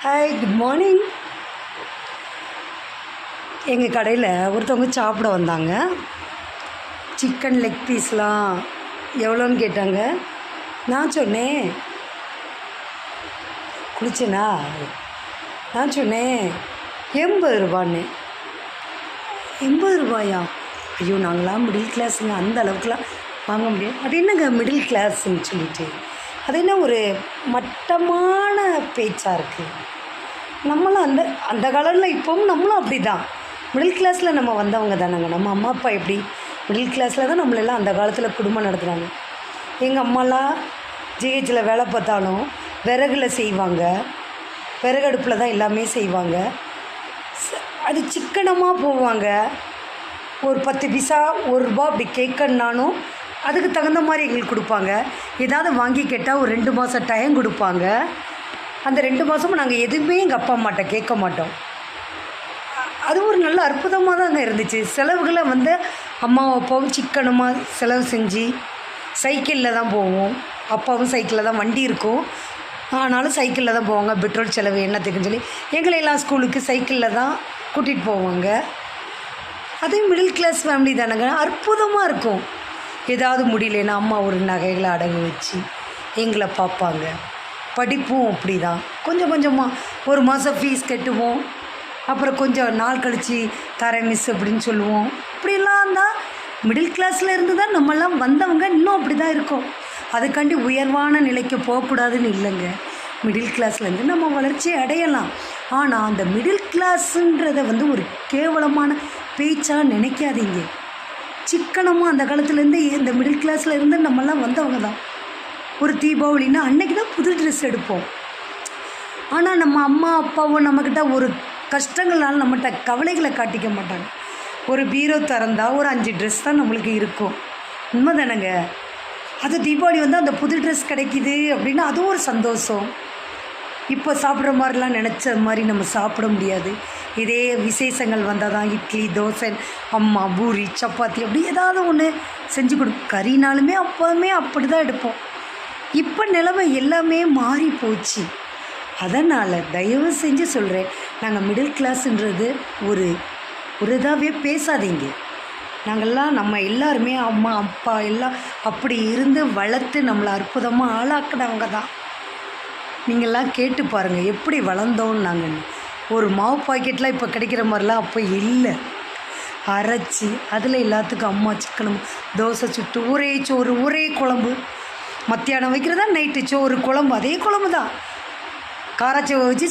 Hi, good morning. எங்கள் கடையில் ஒருத்தவங்க சாப்பிட வந்தாங்க. சிக்கன் லெக் பீஸ்லாம் எவ்வளோன்னு கேட்டாங்க. நான் சொன்னேன், குளிச்சேனா, நான் சொன்னேன் 80 ரூபான்னு. 80 ரூபாயா? ஐயோ, நாங்களாம் மிடில் கிளாஸுங்க, அந்த அளவுக்குலாம் வாங்க முடியாது. அது என்னங்க மிடில் கிளாஸ்ன்னு சொல்லிட்டு, அது என்ன ஒரு மட்டமான பேச்சாக இருக்குது. நம்மளும் அந்த அந்த காலத்தில் இப்போவும் நம்மளும் அப்படி தான் மிடில் கிளாஸில் நம்ம வந்தவங்க தானேங்க. நம்ம அம்மா அப்பா எப்படி மிடில் கிளாஸில் தான் நம்மளெல்லாம் அந்த காலத்தில் குடும்பம் நடத்துகிறாங்க. எங்கள் அம்மாலாம் ஜிஹெச்சில் வேலை பார்த்தாலும் விறகுல செய்வாங்க, விறகடுப்பில் தான் எல்லாமே செய்வாங்க. அது சிக்கனமாக போவாங்க. ஒரு 10 பைசா 1 ரூபா அப்படி கேட்கணுன்னாலும் அதுக்கு தகுந்த மாதிரி எங்களுக்கு கொடுப்பாங்க. ஏதாவது வாங்கி கேட்டால் ஒரு 2 மாதம் டைம் கொடுப்பாங்க. அந்த 2 மாதமும் நாங்கள் எதுவுமே எங்கள் அப்பா அம்மாட்ட கேட்க மாட்டோம். அது ஒரு நல்ல அற்புதமாக தாங்க இருந்துச்சு. செலவுகளை அம்மாவும் அப்பாவும் சிக்கனமாக செலவு செஞ்சு சைக்கிளில் தான் போவோம். அப்பாவும் சைக்கிளில் தான், வண்டி இருக்கும் ஆனாலும் சைக்கிளில் தான் போவாங்க. பெட்ரோல் செலவு என்னத்துக்குன்னு சொல்லி எங்களையெல்லாம் ஸ்கூலுக்கு சைக்கிளில் தான் கூட்டிகிட்டு போவாங்க. அதே மிடில் கிளாஸ் ஃபேமிலி தானேங்க, அற்புதமாக இருக்கும். ஏதாவது முடியலன்னா அம்மா ஒரு நகைகளை அடகு வச்சு எங்களை பார்ப்பாங்க. படிப்பும் அப்படி தான், கொஞ்சம் கொஞ்சமாக ஒரு மாதம் ஃபீஸ் கட்டுவோம், அப்புறம் கொஞ்சம் நாள் கழித்து தரேன் மிஸ் அப்படின்னு சொல்லுவோம். இப்படிலாம் தான் மிடில் கிளாஸில் இருந்து தான் நம்மெல்லாம் வந்தவங்க. இன்னும் அப்படி தான் இருக்கோம். அதுக்காண்டி உயர்வான நிலைக்கு போகக்கூடாதுன்னு இல்லைங்க. மிடில் கிளாஸ்லேருந்து நம்ம வளர்ச்சியை அடையலாம். ஆனால் அந்த மிடில் கிளாஸுன்றதை ஒரு கேவலமான பேச்சாக நினைக்காதீங்க. சிக்கனமாக அந்த காலத்துலேருந்து இந்த மிடில் கிளாஸில் இருந்து நம்மெல்லாம் வந்தவங்க தான். ஒரு தீபாவளின்னா அன்னைக்கு தான் புது ட்ரெஸ் எடுப்போம். ஆனால் நம்ம அம்மா அப்பாவும் நம்மக்கிட்ட ஒரு கஷ்டங்கள்னால நம்மகிட்ட கவலைகளை காட்டிக்க மாட்டாங்க. ஒரு பீரோ திறந்தா ஒரு 5 ட்ரெஸ் தான் நம்மளுக்கு இருக்கும். உண்மை தானேங்க. அது தீபாவளி அந்த புது ட்ரெஸ் கிடைக்கிது அப்படின்னா அதுவும் ஒரு சந்தோஷம். இப்போ சாப்பிட்ற மாதிரிலாம் நினச்ச மாதிரி நம்ம சாப்பிட முடியாது. இதே விசேஷங்கள் வந்தால் தான் இட்லி தோசை, அம்மா பூரி சப்பாத்தி அப்படி ஏதாவது ஒன்று செஞ்சு கொடுக்கும். கறினாலுமே அப்போவுமே அப்படி தான் எடுப்போம். இப்போ நிலைமை எல்லாமே மாறி போச்சு. அதனால் தயவு செஞ்சு சொல்கிறேன், நாங்கள் மிடில் கிளாஸுன்றது ஒரு இதாகவே பேசாதீங்க. நாங்கள்லாம் நம்ம எல்லாருமே அம்மா அப்பா எல்லாம் அப்படி இருந்து வளர்த்து நம்மளை அற்புதமாக ஆளாக்குனவங்க தான். நீங்கள்லாம் கேட்டு பாருங்கள் எப்படி வளர்ந்தோன்னு. நாங்கள் ஒரு மாவு பாக்கெட்லாம் இப்போ கிடைக்கிற மாதிரிலாம் அப்போ இல்லை. அரைச்சி அதில் எல்லாத்துக்கும் அம்மா சிக்கனும் தோசை சுட்டு ஒரே சோறு ஒரே குழம்பு. மத்தியானம் வைக்கிறதா நைட்டு சோறு குழம்பு, அதே குழம்பு தான் காராச்சோவை வச்சு